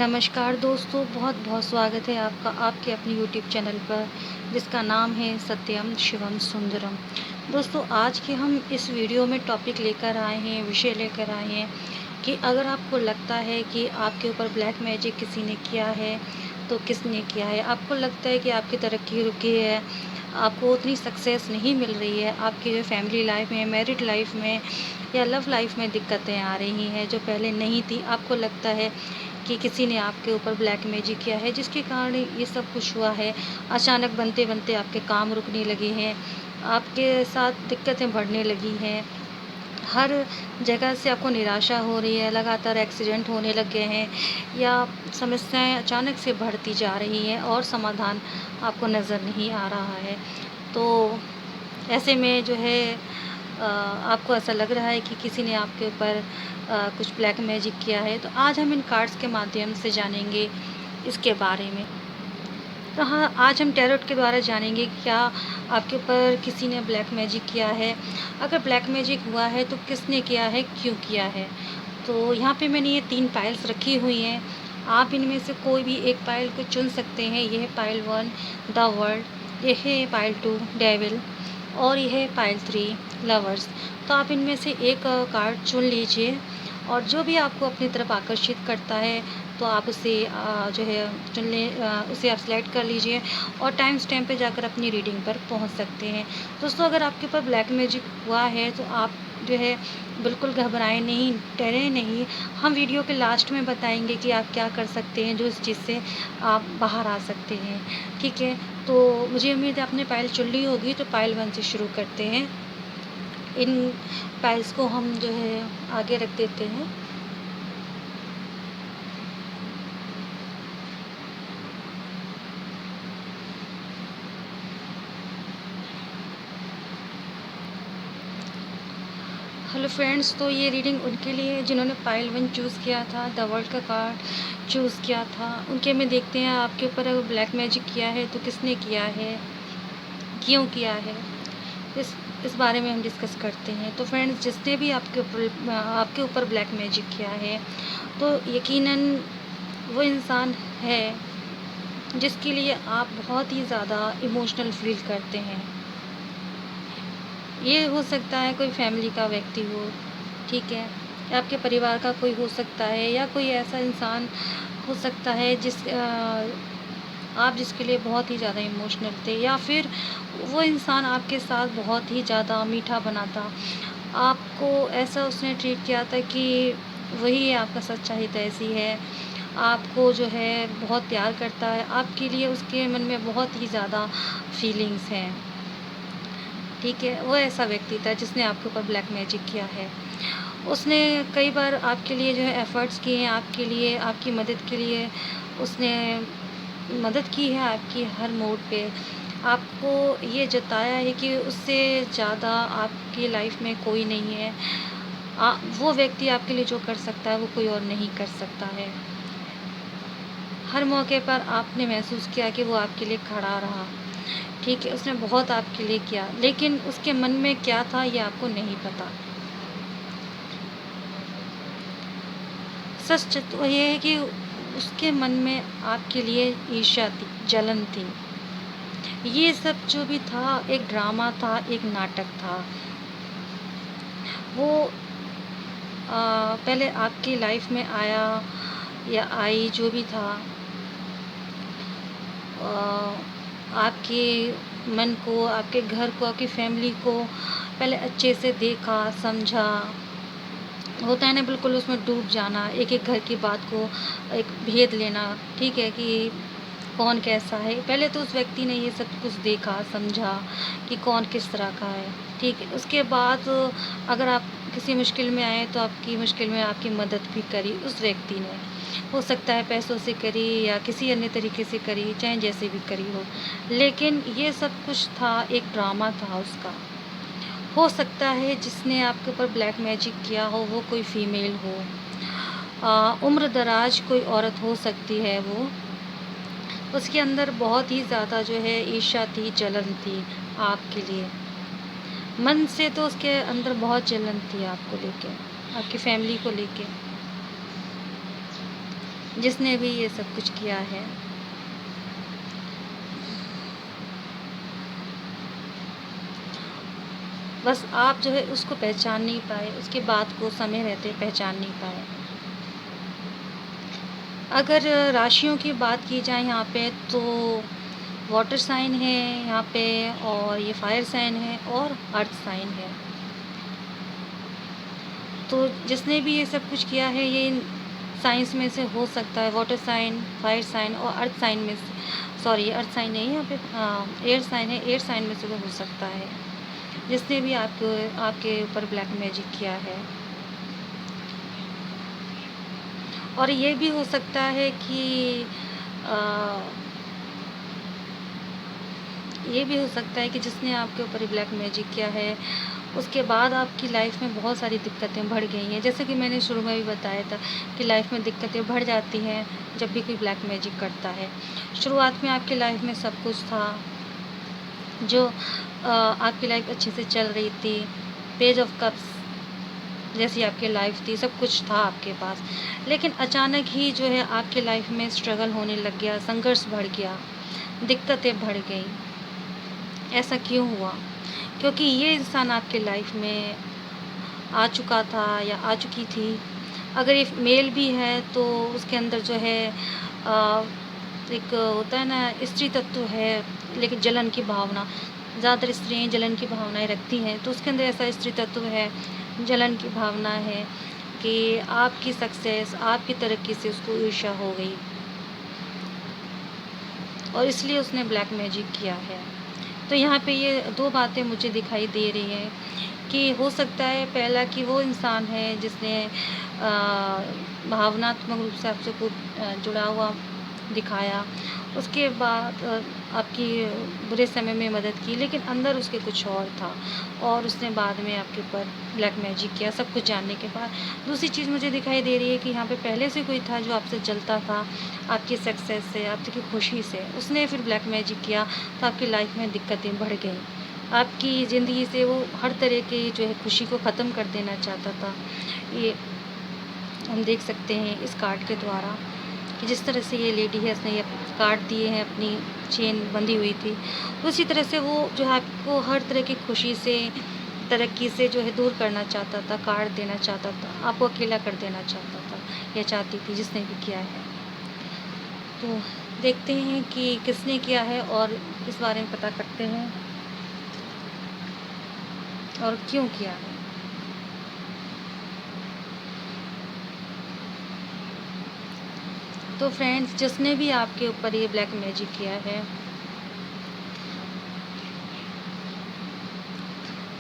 नमस्कार दोस्तों, बहुत बहुत स्वागत है आपका आपके अपने यूट्यूब चैनल पर जिसका नाम है सत्यम शिवम सुंदरम। दोस्तों, आज के हम इस वीडियो में टॉपिक लेकर आए हैं, विषय लेकर आए हैं कि अगर आपको लगता है कि आपके ऊपर ब्लैक मैजिक किसी ने किया है तो किसने किया है। आपको लगता है कि आपकी तरक्की रुकी है, आपको उतनी सक्सेस नहीं मिल रही है, आपकी जो फैमिली लाइफ में, मैरिड लाइफ में या लव लाइफ में दिक्कतें आ रही हैं जो पहले नहीं थी। आपको लगता है कि किसी ने आपके ऊपर ब्लैक मैजिक किया है जिसके कारण ये सब कुछ हुआ है। अचानक बनते बनते आपके काम रुकने लगे हैं, आपके साथ दिक्कतें बढ़ने लगी हैं, हर जगह से आपको निराशा हो रही है, लगातार एक्सीडेंट होने लग गए हैं या समस्याएं अचानक से बढ़ती जा रही हैं और समाधान आपको नज़र नहीं आ रहा है। तो ऐसे में जो है आपको ऐसा लग रहा है कि किसी ने आपके ऊपर कुछ ब्लैक मैजिक किया है। तो आज हम इन कार्ड्स के माध्यम से जानेंगे इसके बारे में। तो हाँ, आज हम टैरोट के द्वारा जानेंगे क्या आपके ऊपर किसी ने ब्लैक मैजिक किया है। अगर ब्लैक मैजिक हुआ है तो किसने किया है, क्यों किया है। तो यहाँ पे मैंने ये 3 पाइल्स रखी हुई हैं। आप इनमें से कोई भी एक पाइल को चुन सकते हैं। यह है पाइल 1 द वर्ल्ड, यह है पाइल 2 डेविल और यह है पाइल 3 लवर्स। तो आप इनमें से एक कार्ड चुन लीजिए और जो भी आपको अपनी तरफ आकर्षित करता है तो आप उसे जो है चुन लें, उसे आप सेलेक्ट कर लीजिए और टाइम स्टैम्प पे जाकर अपनी रीडिंग पर पहुंच सकते हैं। दोस्तों, अगर आपके ऊपर ब्लैक मैजिक हुआ है तो आप जो है बिल्कुल घबराएं नहीं, डरें नहीं। हम वीडियो के लास्ट में बताएंगे कि आप क्या कर सकते हैं जो इस चीज़ से आप बाहर आ सकते हैं। ठीक है, तो मुझे उम्मीद है आपने पाइल चुन ली होगी। तो पाइल 1 से शुरू करते हैं। इन पाइल्स को हम जो है आगे रख देते हैं। हेलो फ्रेंड्स, तो ये रीडिंग उनके लिए है जिन्होंने पाइल 1 चूज़ किया था, द वर्ल्ड का कार्ड चूज़ किया था। उनके में देखते हैं आपके ऊपर अगर ब्लैक मैजिक किया है तो किसने किया है, क्यों किया है, इस बारे में हम डिस्कस करते हैं। तो फ्रेंड्स, जिसने भी आपके ऊपर ब्लैक मैजिक किया है तो यकीनन वो इंसान है जिसके लिए आप बहुत ही ज़्यादा इमोशनल फील करते हैं। ये हो सकता है कोई फैमिली का व्यक्ति हो, ठीक है, या आपके परिवार का कोई हो सकता है या कोई ऐसा इंसान हो सकता है आप जिसके लिए बहुत ही ज़्यादा इमोशनल थे, या फिर वो इंसान आपके साथ बहुत ही ज़्यादा मीठा बना था। आपको ऐसा उसने ट्रीट किया था कि वही आपका सच्चा हितैषी है, आपको जो है बहुत प्यार करता है, आपके लिए उसके मन में बहुत ही ज़्यादा फीलिंग्स हैं। ठीक है, वो ऐसा व्यक्ति था जिसने आपके ऊपर ब्लैक मैजिक किया है। उसने कई बार आपके लिए जो है एफ़र्ट्स किए हैं, आपके लिए, आपकी मदद के लिए उसने मदद की है आपकी हर मोड़ पे। आपको ये जताया है कि उससे ज़्यादा आपकी लाइफ में कोई नहीं है। वो व्यक्ति आपके लिए जो कर सकता है वो कोई और नहीं कर सकता है। हर मौके पर आपने महसूस किया कि वो आपके लिए खड़ा रहा। ठीक है, उसने बहुत आपके लिए किया, लेकिन उसके मन में क्या था ये आपको नहीं पता। सच तो ये है कि उसके मन में आपके लिए ईर्ष्या थी, जलन थी। ये सब जो भी था एक ड्रामा था, एक नाटक था। वो पहले आपकी लाइफ में आया या आई, जो भी था, आपके मन को, आपके घर को, आपकी फैमिली को पहले अच्छे से देखा, समझा। होता है ना, बिल्कुल उसमें डूब जाना, एक एक घर की बात को एक भेद लेना। ठीक है, कि कौन कैसा है। पहले तो उस व्यक्ति ने ये सब कुछ देखा, समझा कि कौन किस तरह का है। ठीक है, उसके बाद अगर आप किसी मुश्किल में आए तो आपकी मुश्किल में आपकी मदद भी करी उस व्यक्ति ने। हो सकता है पैसों से करी या किसी अन्य तरीके से करी, चाहे जैसे भी करी हो, लेकिन ये सब कुछ था, एक ड्रामा था उसका। हो सकता है जिसने आपके ऊपर ब्लैक मैजिक किया हो वो कोई फीमेल हो, उम्र दराज कोई औरत हो सकती है। वो उसके अंदर बहुत ही ज़्यादा जो है ईर्ष्या थी, जलन थी आपके लिए। मन से तो उसके अंदर बहुत जलन थी आपको लेके, आपकी फैमिली को लेके। जिसने भी ये सब कुछ किया है। बस आप जो है उसको पहचान नहीं पाए, उसके बात को समय रहते पहचान नहीं पाए। अगर राशियों की बात की जाए यहाँ पे, तो वाटर साइन है यहाँ पे, और ये फायर साइन है, और अर्थ साइन है। तो जिसने भी ये सब कुछ किया है, ये साइंस में से हो सकता है। वाटर साइन, फायर साइन और अर्थ साइन में से, सॉरी अर्थ साइन नहीं, यहाँ पे एयर साइन है, एयर साइन में से तो हो सकता है जिसने भी आपके ऊपर ब्लैक मैजिक किया है। और ये भी हो सकता है कि ये भी हो सकता है कि जिसने आपके ऊपर ब्लैक मैजिक किया है, उसके बाद आपकी लाइफ में बहुत सारी दिक्कतें बढ़ गई हैं। जैसे कि मैंने शुरू में भी बताया था कि लाइफ में दिक्कतें बढ़ जाती हैं जब भी कोई ब्लैक मैजिक करता है। शुरुआत में आपकी लाइफ में सब कुछ था, जो आपकी लाइफ अच्छे से चल रही थी, पेज ऑफ कप्स जैसी आपकी लाइफ थी, सब कुछ था आपके पास। लेकिन अचानक ही जो है आपके लाइफ में स्ट्रगल होने लग गया, संघर्ष बढ़ गया, दिक्कतें बढ़ गई। ऐसा क्यों हुआ? क्योंकि ये इंसान आपके लाइफ में आ चुका था या आ चुकी थी। अगर ये मेल भी है तो उसके अंदर जो है एक होता है ना, स्त्री तत्व है, लेकिन जलन की भावना, ज़्यादातर स्त्रियाँ जलन की भावनाएं रखती हैं, तो उसके अंदर ऐसा स्त्री तत्व है, जलन की भावना है कि आपकी सक्सेस, आपकी तरक्की से उसको ईर्ष्या हो गई, और इसलिए उसने ब्लैक मैजिक किया है। तो यहाँ पे ये दो बातें मुझे दिखाई दे रही हैं कि हो सकता है पहला कि वो इंसान है जिसने भावनात्मक रूप से आपसे कुछ जुड़ा हुआ दिखाया, उसके बाद आपकी बुरे समय में मदद की, लेकिन अंदर उसके कुछ और था, और उसने बाद में आपके ऊपर ब्लैक मैजिक किया सब कुछ जानने के बाद। दूसरी चीज़ मुझे दिखाई दे रही है कि यहाँ पे पहले से कोई था जो आपसे जलता था, आपकी सक्सेस से, आपकी खुशी से, उसने फिर ब्लैक मैजिक किया, तो आपकी लाइफ में दिक्कतें बढ़ गई। आपकी ज़िंदगी से वो हर तरह की जो है खुशी को ख़त्म कर देना चाहता था। ये हम देख सकते हैं इस कार्ड के द्वारा कि जिस तरह से ये लेडी है, उसने ये कार्ड दिए हैं, अपनी चेन बंधी हुई थी, उसी तरह से वो जो है आपको हर तरह की खुशी से, तरक्की से जो है दूर करना चाहता था, कार्ड देना चाहता था, आपको अकेला कर देना चाहता था या चाहती थी, जिसने भी किया है। तो देखते हैं कि किसने किया है और इस बारे में पता करते हैं और क्यों किया है। तो फ्रेंड्स, जिसने भी आपके ऊपर ये ब्लैक मैजिक किया है,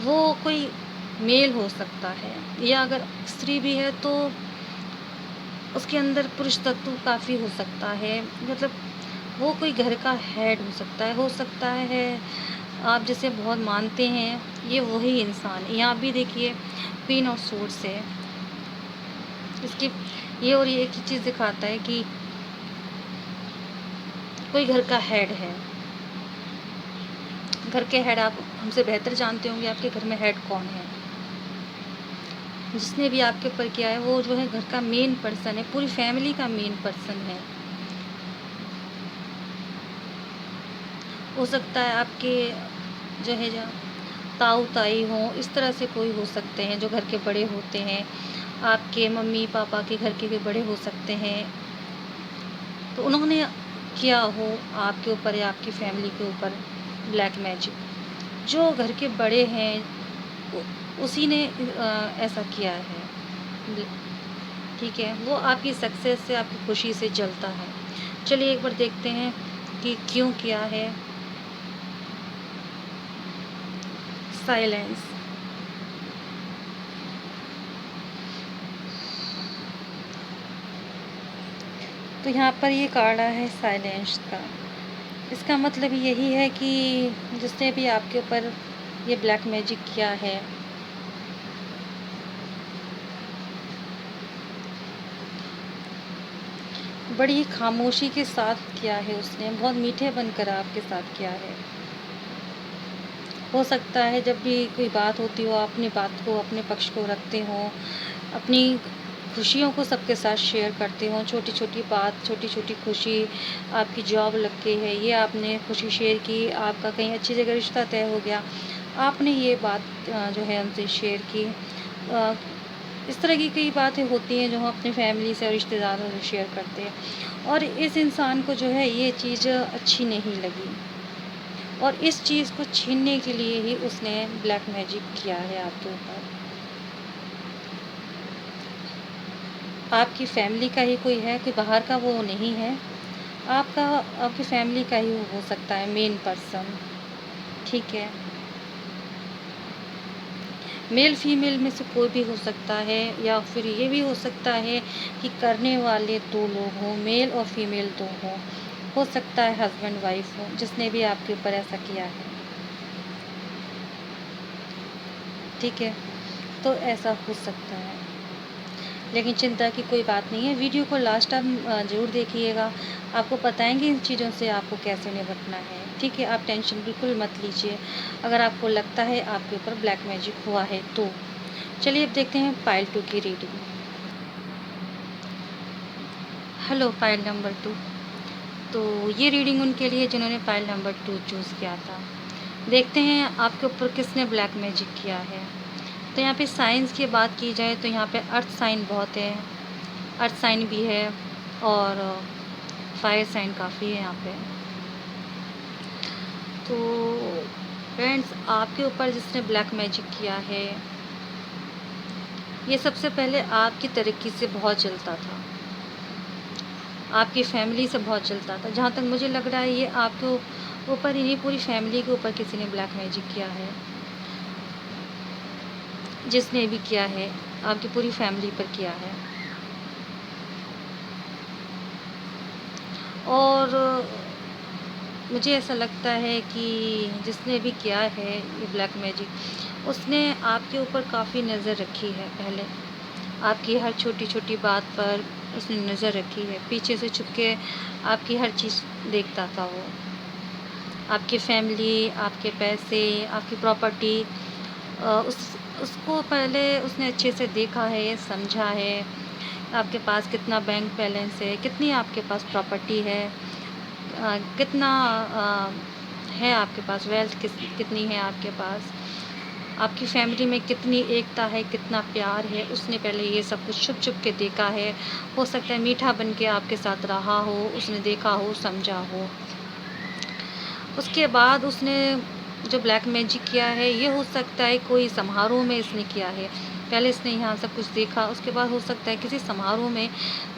वो कोई मेल हो सकता है, या अगर स्त्री भी है तो उसके अंदर पुरुष तत्व काफ़ी हो सकता है। मतलब वो कोई घर का हेड हो सकता है आप जिसे बहुत मानते हैं, ये वही इंसान है। यहाँ भी देखिए क्वीन ऑफ सोर्ड्स है, इसकी ये और ये एक ही चीज़ दिखाता है कि कोई घर का हेड है। घर के हेड आप हमसे बेहतर जानते होंगे, आपके घर में हेड कौन है। जिसने भी आपके ऊपर किया है वो जो है घर का मेन पर्सन है, पूरी फैमिली का मेन पर्सन है। हो सकता है आपके जो है जो ताऊ ताई हों, इस तरह से कोई हो सकते हैं जो घर के बड़े होते हैं, आपके मम्मी पापा के घर के बड़े हो सकते हैं। तो उन्होंने किया हो आपके ऊपर या आपकी फैमिली के ऊपर ब्लैक मैजिक। जो घर के बड़े हैं उसी ने ऐसा किया है, ठीक है। वो आपकी सक्सेस से, आपकी खुशी से जलता है। चलिए एक बार देखते हैं कि क्यों किया है। साइलेंस। तो यहाँ पर ये कार्ड आया है साइलेंस का। इसका मतलब यही है कि जिसने भी आपके ऊपर ये ब्लैक मैजिक किया है, बड़ी खामोशी के साथ किया है उसने, बहुत मीठे बनकर आपके साथ किया है। हो सकता है जब भी कोई बात होती हो, अपनी बात को, अपने पक्ष को रखते हो, अपनी खुशियों को सबके साथ शेयर करते हो, छोटी छोटी बात, छोटी छोटी खुशी, आपकी जॉब लग गई है, ये आपने खुशी शेयर की, आपका कहीं अच्छी जगह रिश्ता तय हो गया, आपने ये बात जो है उनसे शेयर की। इस तरह की कई बातें होती हैं जो हम अपनी फैमिली से और रिश्तेदारों से शेयर करते हैं, और इस इंसान को जो है ये चीज़ अच्छी नहीं लगी, और इस चीज़ को छीनने के लिए ही उसने ब्लैक मैजिक किया है आपके ऊपर। आपकी फैमिली का ही कोई है, कोई बाहर का वो नहीं है, आपका आपकी फैमिली का ही हो सकता है मेन पर्सन, ठीक है। मेल फीमेल में से कोई भी हो सकता है, या फिर ये भी हो सकता है कि करने वाले दो लोग हों, मेल और फीमेल दो हों, हो सकता है हस्बैंड वाइफ हो जिसने भी आपके ऊपर ऐसा किया है, ठीक है। तो ऐसा हो सकता है, लेकिन चिंता की कोई बात नहीं है। वीडियो को लास्ट टाइम ज़रूर देखिएगा, आपको बताएंगे इन चीज़ों से आपको कैसे निपटना है, ठीक है। आप टेंशन बिल्कुल मत लीजिए अगर आपको लगता है आपके ऊपर ब्लैक मैजिक हुआ है तो। चलिए अब देखते हैं पाइल 2 की रीडिंग। Hello pile number 2। तो ये रीडिंग उनके लिए जिन्होंने पाइल नंबर 2 चूज़ किया था। देखते हैं आपके ऊपर किसने ब्लैक मैजिक किया है। तो यहाँ पे साइंस की बात की जाए तो यहाँ पे अर्थ साइन बहुत है, अर्थ साइन भी है, और फायर साइन काफ़ी है यहाँ पे। तो फ्रेंड्स, आपके ऊपर जिसने ब्लैक मैजिक किया है, ये सबसे पहले आपकी तरक्की से बहुत जलता था, आपकी फैमिली से बहुत जलता था। जहाँ तक मुझे लग रहा है ये आपके ऊपर ही नहीं, पूरी फैमिली के ऊपर किसी ने ब्लैक मैजिक किया है। जिसने भी किया है आपकी पूरी फैमिली पर किया है। और मुझे ऐसा लगता है कि जिसने भी किया है ये ब्लैक मैजिक, उसने आपके ऊपर काफ़ी नज़र रखी है। पहले आपकी हर छोटी छोटी बात पर उसने नज़र रखी है, पीछे से छुप के आपकी हर चीज़ देखता था वो। आपकी फैमिली, आपके पैसे, आपकी प्रॉपर्टी, उसको पहले उसने अच्छे से देखा है, समझा है। आपके पास कितना बैंक बैलेंस है, कितनी आपके पास प्रॉपर्टी है, कितना है आपके पास वेल्थ, कितनी है आपके पास, आपकी फैमिली में कितनी एकता है, कितना प्यार है, उसने पहले ये सब कुछ छुप छुप के देखा है। हो सकता है मीठा बन के आपके साथ रहा हो, उसने देखा हो, समझा हो। उसके बाद उसने जो ब्लैक मैजिक किया है, ये हो सकता है कोई समारोह में इसने किया है। पहले इसने यहाँ सब कुछ देखा, उसके बाद हो सकता है किसी समारोह में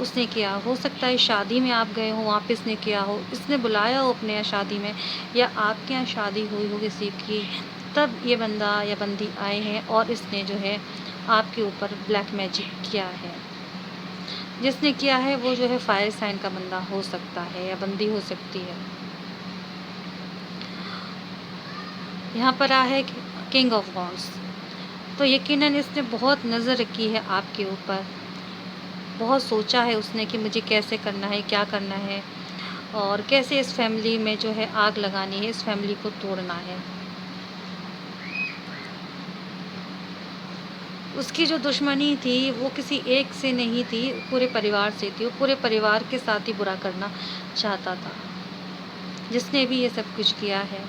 उसने किया, हो सकता है शादी में आप गए हो, वहाँ पे इसने किया हो, इसने बुलाया हो अपने यहाँ शादी में, या आपके यहाँ शादी हुई हो किसी की, तब ये बंदा या बंदी आए हैं और इसने जो है आपके ऊपर ब्लैक मैजिक किया है। जिसने किया है वो जो है फायर साइन का बंदा हो सकता है या बंदी हो सकती है। यहाँ पर आ है किंग ऑफ वॉन्ड्स। तो यकीनन इसने बहुत नज़र रखी है आपके ऊपर, बहुत सोचा है उसने कि मुझे कैसे करना है, क्या करना है, और कैसे इस फैमिली में जो है आग लगानी है, इस फैमिली को तोड़ना है। उसकी जो दुश्मनी थी वो किसी एक से नहीं थी, पूरे परिवार से थी। वो पूरे परिवार के साथ ही बुरा करना चाहता था, जिसने भी ये सब कुछ किया है।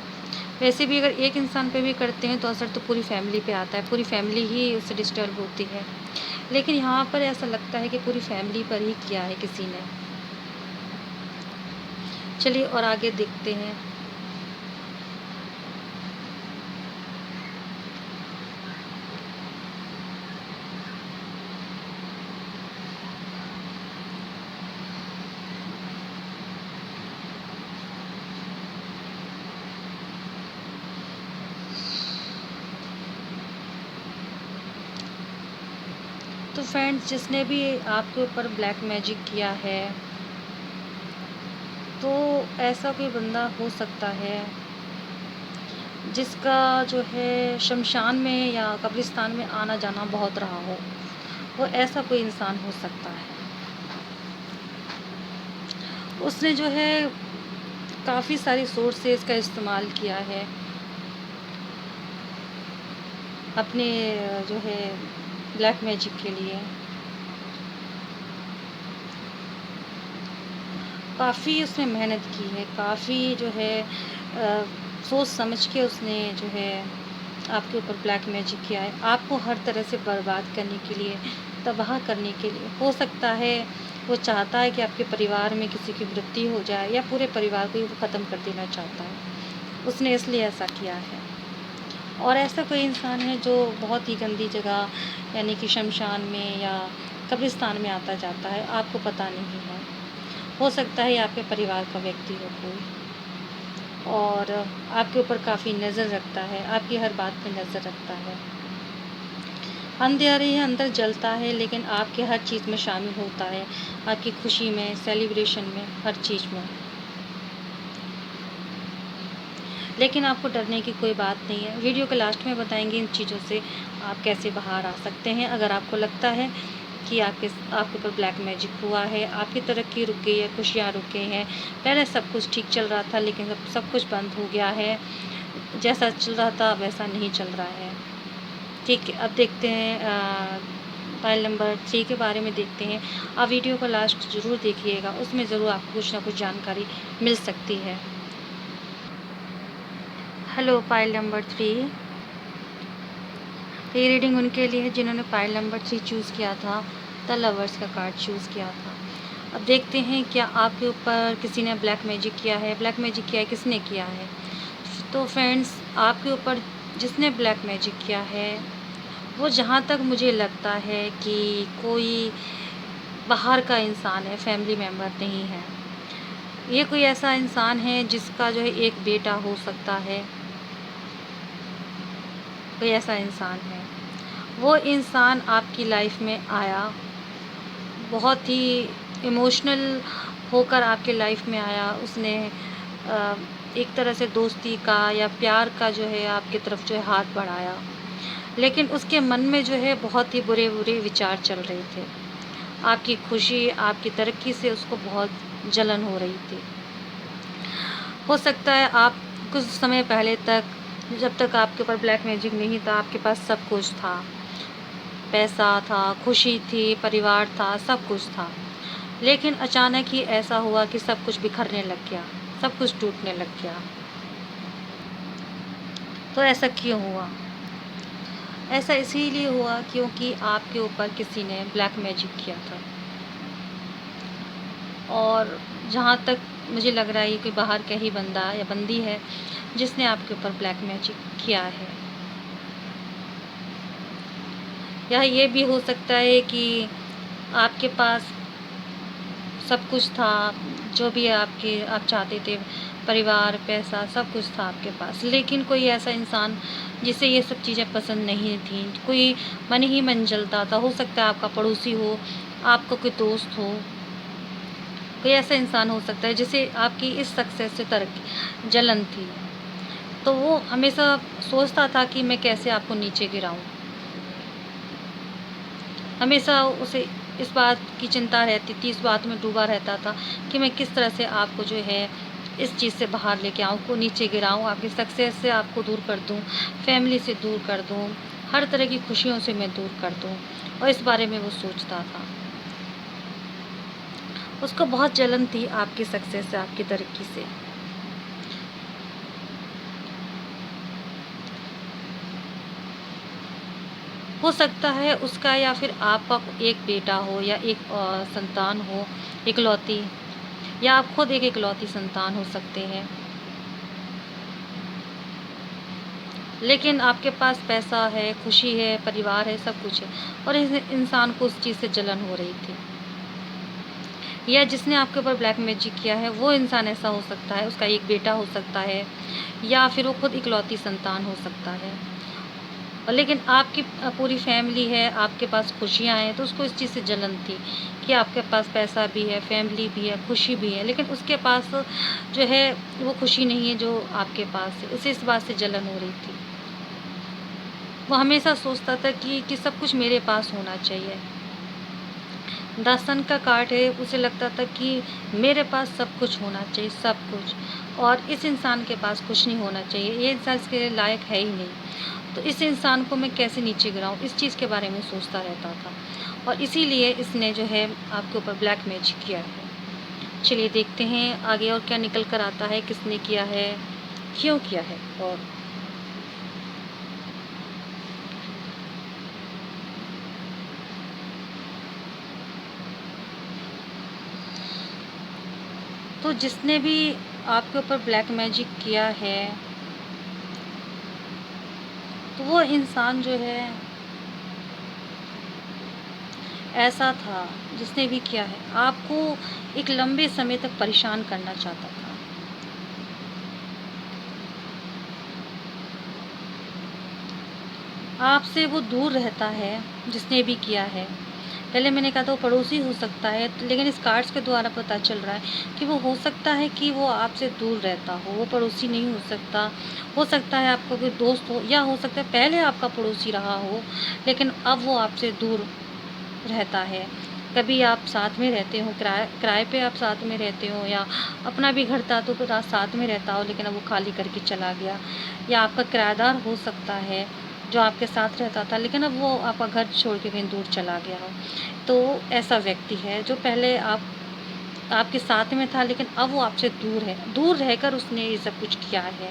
वैसे भी अगर एक इंसान पे भी करते हैं तो असर तो पूरी फैमिली पे आता है, पूरी फैमिली ही उससे डिस्टर्ब होती है। लेकिन यहाँ पर ऐसा लगता है कि पूरी फैमिली पर ही किया है किसी ने। चलिए और आगे देखते हैं। तो फ्रेंड्स, जिसने भी आपके ऊपर ब्लैक मैजिक किया है, तो ऐसा कोई बंदा हो सकता है जिसका जो है शमशान में या कब्रिस्तान में आना जाना बहुत रहा हो। वो ऐसा कोई इंसान हो सकता है। उसने जो है काफ़ी सारी सोर्सेस का इस्तेमाल किया है अपने जो है ब्लैक मैजिक के लिए। काफ़ी उसने मेहनत की है, काफ़ी जो है सोच समझ के उसने जो है आपके ऊपर ब्लैक मैजिक किया है, आपको हर तरह से बर्बाद करने के लिए, तबाह करने के लिए। हो सकता है वो चाहता है कि आपके परिवार में किसी की मृत्यु हो जाए या पूरे परिवार को ही वो ख़त्म कर देना चाहता है। उसने इसलिए ऐसा किया है। और ऐसा कोई इंसान है जो बहुत ही गंदी जगह यानी कि शमशान में या कब्रिस्तान में आता जाता है, आपको पता नहीं है। हो सकता है ये आपके परिवार का व्यक्ति हो कोई, और आपके ऊपर काफ़ी नज़र रखता है, आपकी हर बात पे नज़र रखता है। अंधेरे अंदर जलता है, लेकिन आपके हर चीज़ में शामिल होता है, आपकी खुशी में, सेलिब्रेशन में, हर चीज़ में। लेकिन आपको डरने की कोई बात नहीं है। वीडियो के लास्ट में बताएंगे इन चीज़ों से आप कैसे बाहर आ सकते हैं। अगर आपको लगता है कि आपके ऊपर ब्लैक मैजिक हुआ है, आपकी तरक्की रुक गई है, खुशियाँ रुक गई हैं, पहले सब कुछ ठीक चल रहा था लेकिन सब कुछ बंद हो गया है, जैसा चल रहा था वैसा नहीं चल रहा है। ठीक है, अब देखते हैं फाइल नंबर 3 के बारे में देखते हैं। आप वीडियो को लास्ट ज़रूर देखिएगा, उसमें ज़रूर आपको कुछ ना कुछ जानकारी मिल सकती है। Hello pile number 3। तो ये रीडिंग उनके लिए है जिन्होंने पाइल नंबर 3 चूज़ किया था, द लवर्स का कार्ड चूज़ किया था। अब देखते हैं क्या आपके ऊपर किसी ने ब्लैक मैजिक किया है। ब्लैक मैजिक किया है, किसने किया है? तो फ्रेंड्स, आपके ऊपर जिसने ब्लैक मैजिक किया है वो, जहाँ तक मुझे लगता है कि कोई बाहर का इंसान है, फैमिली मेम्बर नहीं है। ये कोई ऐसा इंसान है जिसका जो है एक बेटा हो सकता है, कोई ऐसा इंसान है। वो इंसान आपकी लाइफ में आया, बहुत ही इमोशनल होकर आपके लाइफ में आया। उसने एक तरह से दोस्ती का या प्यार का जो है आपकी तरफ जो है हाथ बढ़ाया, लेकिन उसके मन में जो है बहुत ही बुरे बुरे विचार चल रहे थे। आपकी खुशी, आपकी तरक्की से उसको बहुत जलन हो रही थी। हो सकता है आप कुछ समय पहले तक, जब तक आपके ऊपर ब्लैक मैजिक नहीं था, आपके पास सब कुछ था, पैसा था, खुशी थी, परिवार था, सब कुछ था। लेकिन अचानक ही ऐसा हुआ कि सब कुछ बिखरने लग गया, सब कुछ टूटने लग गया। तो ऐसा क्यों हुआ? ऐसा इसीलिए हुआ क्योंकि आपके ऊपर किसी ने ब्लैक मैजिक किया था। और जहाँ तक मुझे लग रहा है ये कोई बाहर का ही बंदा या बंदी है जिसने आपके ऊपर ब्लैक मैजिक किया है। या ये भी हो सकता है कि आपके पास सब कुछ था, जो भी आप चाहते थे, परिवार, पैसा, सब कुछ था आपके पास, लेकिन कोई ऐसा इंसान जिसे ये सब चीज़ें पसंद नहीं थी, कोई मन ही मन जलता था। हो सकता है आपका पड़ोसी हो, आपका कोई दोस्त हो, कोई ऐसा इंसान हो सकता है जिसे आपकी इस सक्सेस से जलन थी। तो वो हमेशा सोचता था कि मैं कैसे आपको नीचे गिराऊं। हमेशा उसे इस बात की चिंता रहती थी, इस बात में डूबा रहता था कि मैं किस तरह से आपको जो है इस चीज़ से बाहर लेके आऊँ, को नीचे गिराऊँ, आपकी सक्सेस से आपको दूर कर दूँ, फैमिली से दूर कर दूँ, हर तरह की खुशियों से मैं दूर कर दूँ। और इस बारे में वो सोचता था। उसको बहुत जलन थी आपकी सक्सेस से, आपकी तरक्की से। हो सकता है उसका या फिर आपका एक बेटा हो या एक संतान हो, इकलौती, या आप खुद एक इकलौती संतान हो सकते हैं। लेकिन आपके पास पैसा है, खुशी है, परिवार है, सब कुछ है, और इस इंसान को उस चीज़ से जलन हो रही थी। या जिसने आपके ऊपर ब्लैक मैजिक किया है वो इंसान ऐसा हो सकता है, उसका एक बेटा हो सकता है, या फिर वो खुद इकलौती संतान हो सकता है। और लेकिन आपकी पूरी फैमिली है, आपके पास खुशियाँ हैं, तो उसको इस चीज़ से जलन थी कि आपके पास पैसा भी है, फैमिली भी है, खुशी भी है, लेकिन उसके पास जो है वो खुशी नहीं है जो आपके पास है। उसे इस बात से जलन हो रही थी। वो हमेशा सोचता था कि सब कुछ मेरे पास होना चाहिए। द सन का कार्ड है, उसे लगता था कि मेरे पास सब कुछ होना चाहिए, सब कुछ, और इस इंसान के पास कुछ नहीं होना चाहिए, ये इंसान इसके लायक है ही नहीं, तो इस इंसान को मैं कैसे नीचे गिराऊँ, इस चीज़ के बारे में सोचता रहता था। और इसीलिए इसने जो है आपके ऊपर ब्लैक मैजिक किया है। चलिए देखते हैं आगे और क्या निकल कर आता है, किसने किया है, क्यों किया है। और तो जिसने भी आपके ऊपर ब्लैक मैजिक किया है, तो वो इंसान जो है ऐसा था, जिसने भी किया है आपको एक लंबे समय तक परेशान करना चाहता था। आपसे वो दूर रहता है जिसने भी किया है। पहले मैंने कहा था वो पड़ोसी हो सकता है, लेकिन इस कार्ड्स के द्वारा पता चल रहा है कि वो हो सकता है कि वो आपसे दूर रहता हो, वो पड़ोसी नहीं हो सकता। हो सकता है आपका कोई दोस्त हो, या हो सकता है पहले आपका पड़ोसी रहा हो, लेकिन अब वो आपसे दूर रहता है। कभी आप साथ में रहते हो, किराए पे आप साथ में रहते हो, या अपना भी घर था तो रात साथ में रहता हो, लेकिन अब वो खाली करके चला गया। या आपका किराएदार हो सकता है जो आपके साथ रहता था, लेकिन अब वो आपका घर छोड़ के कहीं दूर चला गया हो। तो ऐसा व्यक्ति है जो पहले आपके साथ में था, लेकिन अब वो आपसे दूर है। दूर रहकर उसने ये सब कुछ किया है,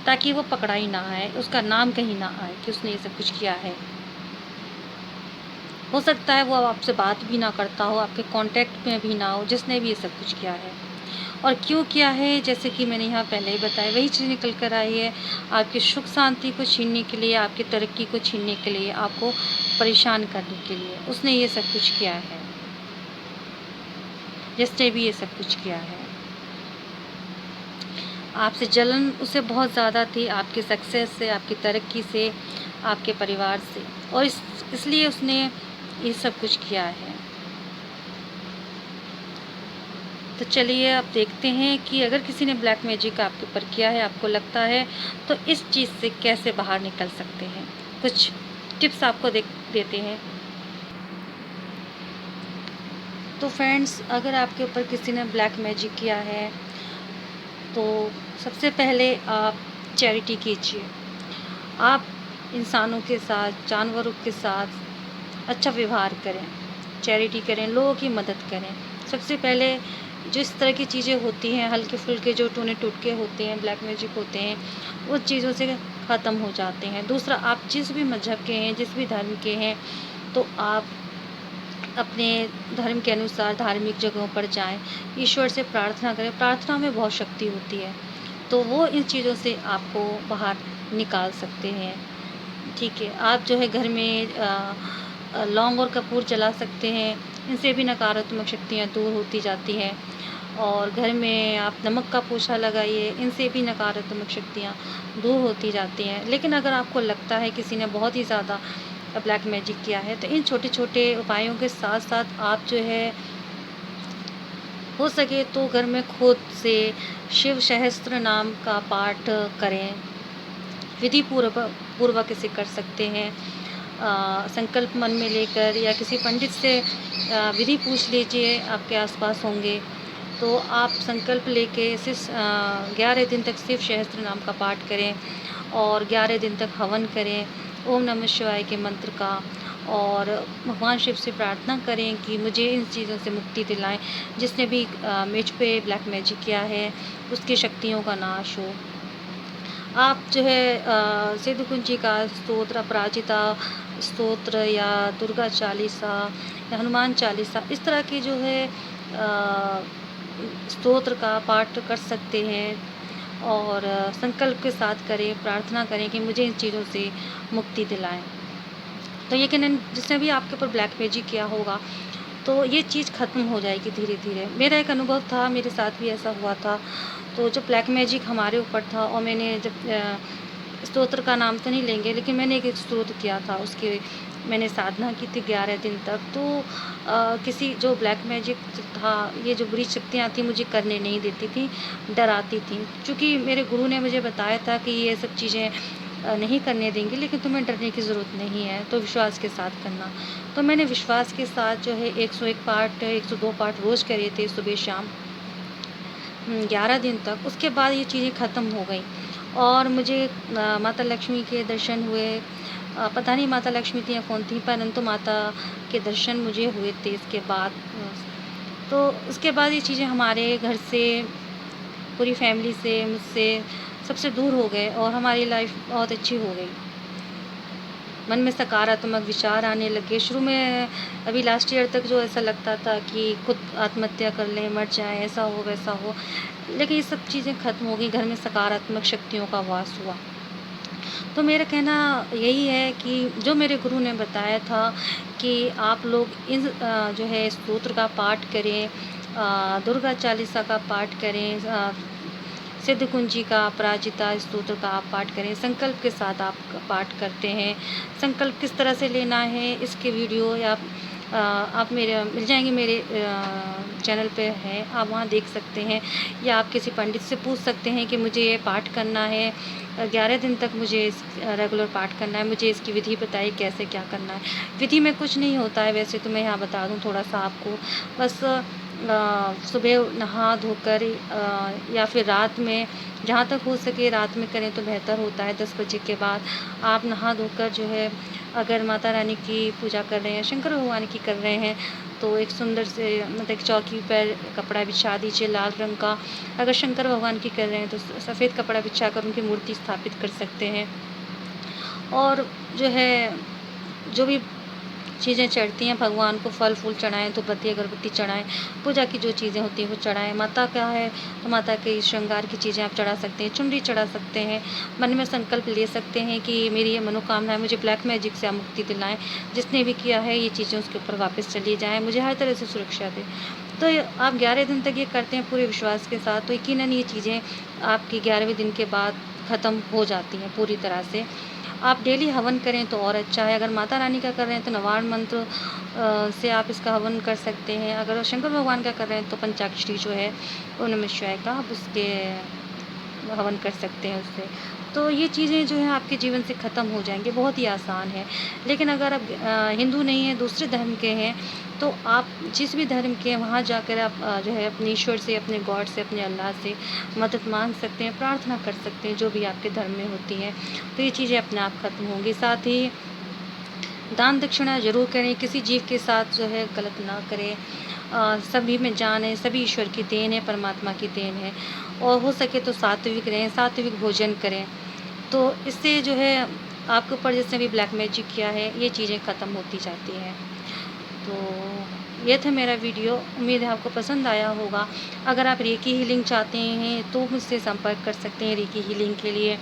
ताकि वो पकड़ा ही ना आए, उसका नाम कहीं ना आए कि उसने ये सब कुछ किया है। हो सकता है वो अब आपसे बात भी ना करता हो, आपके कांटेक्ट में भी ना हो, जिसने भी ये सब कुछ किया है। और क्यों किया है, जैसे कि मैंने यहाँ पहले ही बताया, वही चीज़ निकल कर आई है। आपकी सुख शांति को छीनने के लिए, आपकी तरक्की को छीनने के लिए, आपको परेशान करने के लिए उसने ये सब कुछ किया है, जिसने भी ये सब कुछ किया है। आपसे जलन उसे बहुत ज़्यादा थी, आपकी सक्सेस से, आपकी तरक्की से, आपके परिवार से, और इसलिए उसने ये सब कुछ किया है। तो चलिए अब देखते हैं कि अगर किसी ने ब्लैक मैजिक आपके ऊपर किया है, आपको लगता है, तो इस चीज़ से कैसे बाहर निकल सकते हैं। कुछ टिप्स आपको देते हैं। तो फ्रेंड्स, अगर आपके ऊपर किसी ने ब्लैक मैजिक किया है, तो सबसे पहले आप चैरिटी कीजिए। आप इंसानों के साथ, जानवरों के साथ अच्छा व्यवहार करें, चैरिटी करें, लोगों की मदद करें। सबसे पहले जो इस तरह की चीज़ें होती हैं, हल्के फुल्के जो टूने टुटके होते हैं, ब्लैक मैजिक होते हैं, उस चीज़ों से ख़त्म हो जाते हैं। दूसरा, आप जिस भी मज़हब के हैं, जिस भी धर्म के हैं, तो आप अपने धर्म के अनुसार धार्मिक जगहों पर जाएं, ईश्वर से प्रार्थना करें। प्रार्थना में बहुत शक्ति होती है, तो वो इन चीज़ों से आपको बाहर निकाल सकते हैं। ठीक है, आप जो है घर में लौंग और कपूर जला सकते हैं, इनसे भी नकारात्मक शक्तियाँ दूर होती जाती हैं। और घर में आप नमक का पोछा लगाइए, इनसे भी नकारात्मक शक्तियाँ दूर होती जाती हैं। लेकिन अगर आपको लगता है किसी ने बहुत ही ज़्यादा ब्लैक मैजिक किया है, तो इन छोटे-छोटे उपायों के साथ-साथ आप जो है, हो सके तो घर में खुद से शिव सहस्त्र नाम का पाठ करें। विधि पूर्वक इसे कर सकते हैं। संकल्प मन में लेकर, या किसी पंडित से विधि पूछ लीजिए, आपके आसपास होंगे। तो आप संकल्प लेके सिर्फ 11 दिन तक शिव सहस्त्र नाम का पाठ करें, और 11 दिन तक हवन करें ओम नमः शिवाय के मंत्र का, और भगवान शिव से प्रार्थना करें कि मुझे इन चीज़ों से मुक्ति दिलाएं। जिसने भी मुझ पे ब्लैक मैजिक किया है, उसकी शक्तियों का नाश हो। आप जो है सिद्ध कुंजी का स्तोत्र, अपराजिता स्तोत्र, या दुर्गा चालीसा, या हनुमान चालीसा, इस तरह की जो है स्तोत्र का पाठ कर सकते हैं। और संकल्प के साथ करें, प्रार्थना करें कि मुझे इन चीज़ों से मुक्ति दिलाएं। तो यकीनन जिसने भी आपके ऊपर ब्लैक मैजिक किया होगा, तो ये चीज़ ख़त्म हो जाएगी धीरे धीरे। मेरा एक अनुभव था, मेरे साथ भी ऐसा हुआ था। तो जो ब्लैक मैजिक हमारे ऊपर था, और मैंने जब स्तोत्र का नाम तो नहीं लेंगे, लेकिन मैंने एक स्तोत्र किया था, उसकी मैंने साधना की थी 11 दिन तक। तो किसी जो ब्लैक मैजिक था, ये जो बुरी शक्तियाँ थी, मुझे करने नहीं देती थी, डराती थी। चूँकि मेरे गुरु ने मुझे बताया था कि ये सब चीज़ें नहीं करने देंगे, लेकिन तुम्हें डरने की ज़रूरत नहीं है, तो विश्वास के साथ करना। तो मैंने विश्वास के साथ जो है 101 पाठ, 102 पाठ रोज़ करे थे, सुबह शाम 11 दिन तक। उसके बाद ये चीज़ें ख़त्म हो गई, और मुझे माता लक्ष्मी के दर्शन हुए। पता नहीं माता लक्ष्मी थी या कौन थी, परंतु माता के दर्शन मुझे हुए थे इसके बाद। तो उसके बाद ये चीज़ें हमारे घर से, पूरी फैमिली से, मुझसे सबसे दूर हो गए और हमारी लाइफ बहुत अच्छी हो गई। मन में सकारात्मक विचार आने लगे। शुरू में अभी लास्ट ईयर तक जो ऐसा लगता था कि खुद आत्महत्या कर लें, मर जाएँ, ऐसा हो वैसा हो, लेकिन ये सब चीज़ें ख़त्म हो गई, घर में सकारात्मक शक्तियों का वास हुआ। तो मेरा कहना यही है कि जो मेरे गुरु ने बताया था कि आप लोग जो है स्तोत्र का पाठ करें, दुर्गा चालीसा का पाठ करें, सिद्ध कुंजी का, अपराजिता स्तोत्र का आप पाठ करें, संकल्प के साथ आप पाठ करते हैं। संकल्प किस तरह से लेना है इसके वीडियो या आप मेरे मिल जाएंगे, मेरे चैनल पे है, आप वहाँ देख सकते हैं, या आप किसी पंडित से पूछ सकते हैं कि मुझे ये पाठ करना है, 11 दिन तक मुझे रेगुलर पाठ करना है, मुझे इसकी विधि बताइए कैसे क्या करना है। विधि में कुछ नहीं होता है, वैसे तो मैं यहाँ बता दूँ थोड़ा सा आपको, बस सुबह नहा धोकर या फिर रात में, जहाँ तक हो सके रात में करें तो बेहतर होता है। 10 बजे के बाद आप नहा धोकर जो है, अगर माता रानी की पूजा कर रहे हैं, शंकर भगवान की कर रहे हैं, तो एक सुंदर से मतलब एक चौकी पर कपड़ा बिछा दीजिए लाल रंग का। अगर शंकर भगवान की कर रहे हैं तो सफ़ेद कपड़ा बिछाकर उनकी मूर्ति स्थापित कर सकते हैं। और जो है, जो भी चीज़ें चढ़ती हैं भगवान को, फल फूल चढ़ाएँ, धूपबत्ती अगरबत्ती चढ़ाएँ, पूजा की जो चीज़ें होती हैं वो चढ़ाएँ। माता का है तो माता के श्रृंगार की चीज़ें आप चढ़ा सकते हैं, चुनरी चढ़ा सकते हैं। मन में संकल्प ले सकते हैं कि मेरी ये मनोकामना है, मुझे ब्लैक मैजिक से आप मुक्ति दिलाएँ, जिसने भी किया है ये चीज़ें उसके ऊपर वापस चली जाएँ, मुझे हर तरह से सुरक्षा दें। तो आप 11 दिन तक ये करते हैं पूरे विश्वास के साथ, तो यकीनन ये चीज़ें आपकी 11वें दिन के बाद ख़त्म हो जाती हैं पूरी तरह से। आप डेली हवन करें तो और अच्छा है। अगर माता रानी का कर रहे हैं तो नवार्ण मंत्र से आप इसका हवन कर सकते हैं। अगर शंकर भगवान का कर रहे हैं तो पंचाक्षरी जो है ओम नमः शिवाय का आप उसके हवन कर सकते हैं उससे। तो ये चीज़ें जो हैं आपके जीवन से ख़त्म हो जाएंगी, बहुत ही आसान है। लेकिन अगर आप हिंदू नहीं हैं, दूसरे धर्म के हैं, तो आप जिस भी धर्म के हैं वहाँ जाकर आप जो है अपने ईश्वर से, अपने गॉड से, अपने अल्लाह से मदद मांग सकते हैं, प्रार्थना कर सकते हैं, जो भी आपके धर्म में होती हैं। तो ये चीज़ें अपने आप ख़त्म होंगी। साथ ही दान दक्षिणा ज़रूर करें, किसी जीव के साथ जो है गलत ना करें। सभी में जान है, सभी ईश्वर की देन है, परमात्मा की देन है। और हो सके तो सात्विक रहें, सात्विक भोजन करें। तो इससे जो है आपके ऊपर जिसने भी ब्लैक मैजिक किया है, ये चीज़ें ख़त्म होती जाती हैं। तो ये था मेरा वीडियो, उम्मीद है आपको पसंद आया होगा। अगर आप रेकी हीलिंग चाहते हैं तो मुझसे संपर्क कर सकते हैं रेकी हीलिंग के लिए।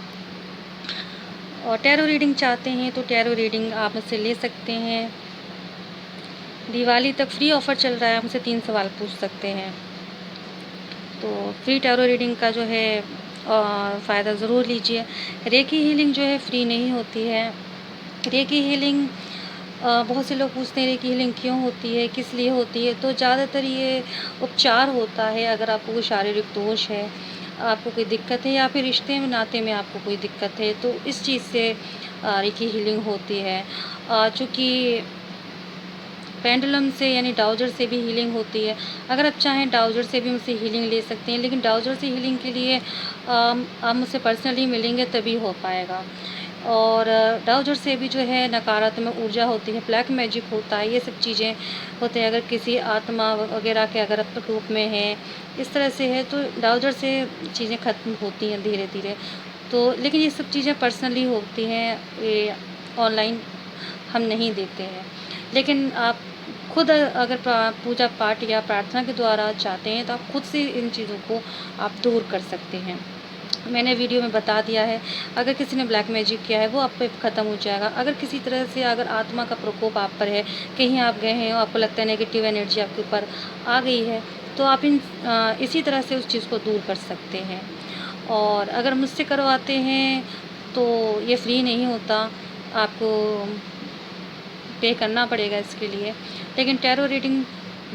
और टैरो रीडिंग चाहते हैं तो टैरो रीडिंग आप मुझसे ले सकते हैं। दिवाली तक फ्री ऑफ़र चल रहा है, हमसे 3 सवाल पूछ सकते हैं। तो फ्री टैरो रीडिंग का जो है फ़ायदा ज़रूर लीजिए। रेकी हीलिंग जो है फ्री नहीं होती है। रेकी हीलिंग बहुत से लोग पूछते हैं रेकी हीलिंग क्यों होती है, किस लिए होती है। तो ज़्यादातर ये उपचार होता है अगर आपको कोई शारीरिक दोष है, आपको कोई दिक्कत है, या फिर रिश्ते में नाते में आपको कोई दिक्कत है, तो इस चीज़ से रेकी हीलिंग होती है। चूँकि पेंडुलम से यानी डाउजर से भी हीलिंग होती है। अगर आप चाहें डाउजर से भी मुझसे हीलिंग ले सकते हैं, लेकिन डाउजर से हीलिंग के लिए आप मुझसे पर्सनली मिलेंगे तभी हो पाएगा। और डाउजर से भी जो है नकारात्मक ऊर्जा होती है, ब्लैक मैजिक होता है, ये सब चीज़ें होते हैं। अगर किसी आत्मा वगैरह के अगर आप रूप में है, इस तरह से है, तो डाउजर से चीज़ें ख़त्म होती हैं धीरे-धीरे। तो लेकिन ये सब चीज़ें पर्सनली होती हैं, ये ऑनलाइन हम नहीं देते हैं। लेकिन आप खुद अगर पूजा पाठ या प्रार्थना के द्वारा चाहते हैं तो आप खुद से इन चीज़ों को आप दूर कर सकते हैं। मैंने वीडियो में बता दिया है, अगर किसी ने ब्लैक मैजिक किया है वो आप पे ख़त्म हो जाएगा। अगर किसी तरह से अगर आत्मा का प्रकोप आप पर है, कहीं आप गए हैं और आपको लगता है नेगेटिव एनर्जी आपके ऊपर आ गई है, तो आप इसी तरह से उस चीज़ को दूर कर सकते हैं। और अगर मुझसे करवाते हैं तो ये फ्री नहीं होता, आपको पे करना पड़ेगा इसके लिए। लेकिन टैरो रीडिंग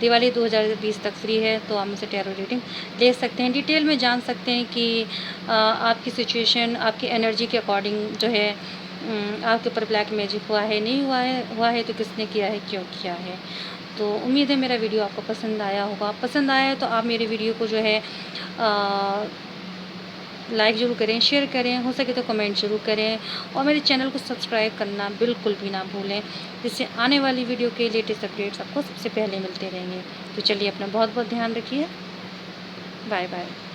दिवाली 2020 तक फ्री है, तो आप मुझसे टैरो रीडिंग ले सकते हैं। डिटेल में जान सकते हैं कि आपकी सिचुएशन, आपकी एनर्जी के अकॉर्डिंग जो है आपके ऊपर ब्लैक मैजिक हुआ है, नहीं हुआ है तो किसने किया है, क्यों किया है। तो उम्मीद है मेरा वीडियो आपको पसंद आया होगा। पसंद आया है तो आप मेरे वीडियो को जो है लाइक ज़रूर करें, शेयर करें, हो सके तो कमेंट ज़रूर करें और मेरे चैनल को सब्सक्राइब करना बिल्कुल भी ना भूलें, जिससे आने वाली वीडियो के लेटेस्ट अपडेट्स आपको सबसे पहले मिलते रहेंगे। तो चलिए अपना बहुत बहुत ध्यान रखिए। Bye bye.